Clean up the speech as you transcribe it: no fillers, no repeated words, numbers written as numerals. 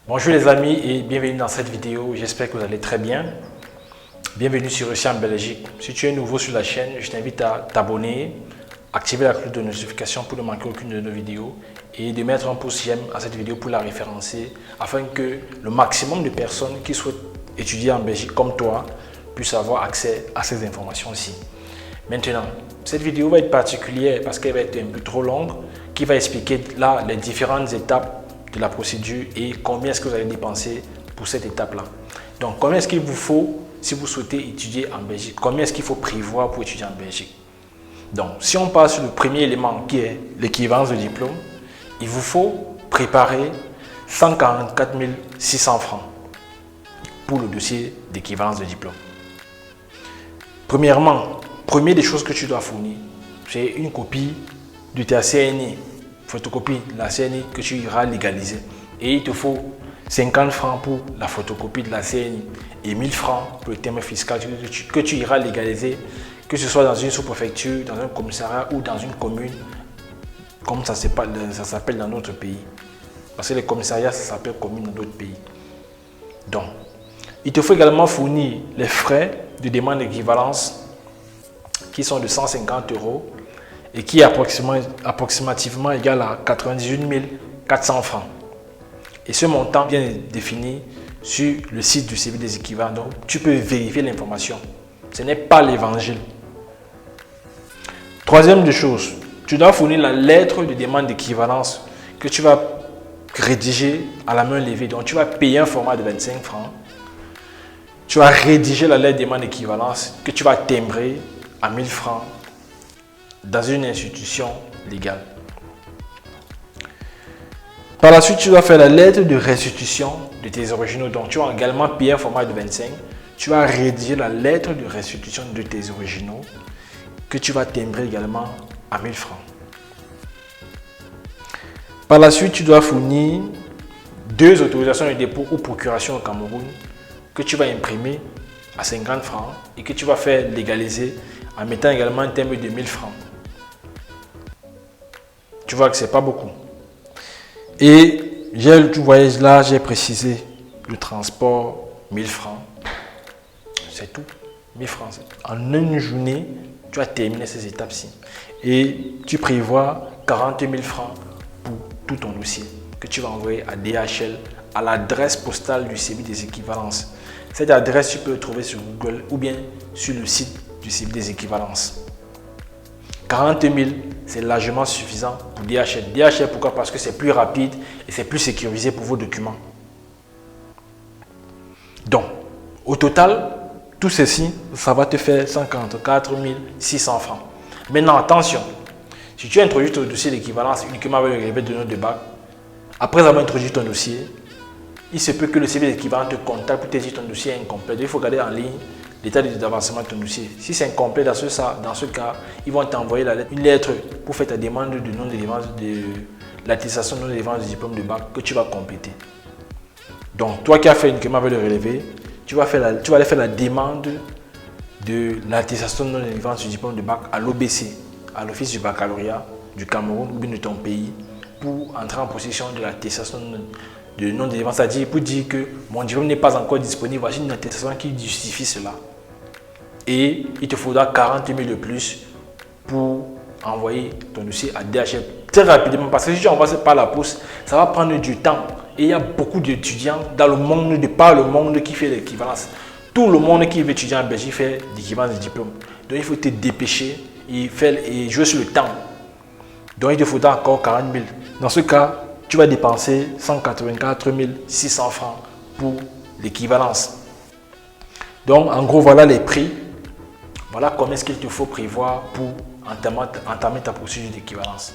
Bonjour les amis et bienvenue dans cette vidéo, j'espère que vous allez très bien. Bienvenue sur Réussir en Belgique. Si tu es nouveau sur la chaîne, je t'invite à t'abonner, activer la cloche de notification pour ne manquer aucune de nos vidéos et de mettre un pouce j'aime à cette vidéo pour la référencer afin que le maximum de personnes qui souhaitent étudier en Belgique comme toi puissent avoir accès à ces informations aussi. Maintenant, cette vidéo va être particulière parce qu'elle va être un peu trop longue, qui va expliquer là les différentes étapes de la procédure et combien est-ce que vous allez dépenser pour cette étape-là. Donc, combien est-ce qu'il vous faut si vous souhaitez étudier en Belgique? Combien est-ce qu'il faut prévoir pour étudier en Belgique? Donc, si on passe sur le premier élément qui est l'équivalence de diplôme, il vous faut préparer 144 600 francs pour le dossier d'équivalence de diplôme. Premièrement, première des choses que tu dois fournir, c'est une copie de ta CNI, photocopie de la CNI que tu iras légaliser. Et il te faut 50 francs pour la photocopie de la CNI et 1000 francs pour le terme fiscal que tu iras légaliser, que ce soit dans une sous-préfecture, dans un commissariat ou dans une commune, comme ça s'appelle dans notre pays. Parce que les commissariats, ça s'appelle commune dans d'autres pays. Donc, il te faut également fournir les frais de demande d'équivalence qui sont de 150 € et qui est approximativement égal à 98 400 francs. Et ce montant bien défini sur le site du service des équivalents. Donc, tu peux vérifier l'information. Ce n'est pas l'évangile. Troisième des choses, tu dois fournir la lettre de demande d'équivalence que tu vas rédiger à la main levée. Donc, tu vas payer un format de 25 francs. Tu vas rédiger la lettre de demande d'équivalence que tu vas timbrer à 1000 francs dans une institution légale. Par la suite, tu dois faire la lettre de restitution de tes originaux. Donc, tu vas également payer un format de 25. Tu vas rédiger la lettre de restitution de tes originaux que tu vas timbrer également à 1000 francs. Par la suite, tu dois fournir 2 autorisations de dépôt ou procuration au Cameroun que tu vas imprimer à 50 francs et que tu vas faire légaliser en mettant également un terme de 1000 francs. Tu vois que ce n'est pas beaucoup. Et tu voyais là, j'ai précisé le transport 1000 francs. C'est tout. 1000 francs. En une journée, tu as terminé ces étapes-ci. Et tu prévois 40 000 francs pour tout ton dossier que tu vas envoyer à DHL, à l'adresse postale du service des équivalences. Cette adresse, tu peux le trouver sur Google ou bien sur le site du service des équivalences. 40 000, c'est largement suffisant pour DHL. DHL, pourquoi? Parce que c'est plus rapide et c'est plus sécurisé pour vos documents. Donc, au total, tout ceci, ça va te faire 144 600 francs. Maintenant, attention, si tu introduis ton dossier d'équivalence uniquement avec le relevé de notes de bac, après avoir introduit ton dossier, il se peut que le service d'équivalent te contacte pour te dire que ton dossier est incomplet. Il faut regarder en ligne l'état d'avancement de ton dossier. Si c'est incomplet dans ce cas, ils vont t'envoyer une lettre pour faire ta demande de non-délivrance de l'attestation de non-délivrance du diplôme de bac que tu vas compléter. Donc, toi qui as fait uniquement avec le relevé, tu vas aller faire la demande de l'attestation de non-délivrance du diplôme de bac à l'OBC, à l'Office du baccalauréat du Cameroun ou bien de ton pays, pour entrer en possession de l'attestation de non-délivrance, c'est-à-dire pour dire que mon diplôme n'est pas encore disponible. Voici une attestation qui justifie cela. Et il te faudra 40 000 de plus pour envoyer ton dossier à DHL très rapidement. Parce que si tu envoies ça par la poste, ça va prendre du temps. Et il y a beaucoup d'étudiants dans le monde, de par le monde, qui fait l'équivalence. Tout le monde qui veut étudier en Belgique fait l'équivalence de diplôme. Donc il faut te dépêcher et jouer sur le temps. Donc il te faudra encore 40 000. Dans ce cas, tu vas dépenser 184 600 francs pour l'équivalence. Donc, en gros, voilà les prix. Voilà combien est-ce qu'il te faut prévoir pour entamer ta procédure d'équivalence.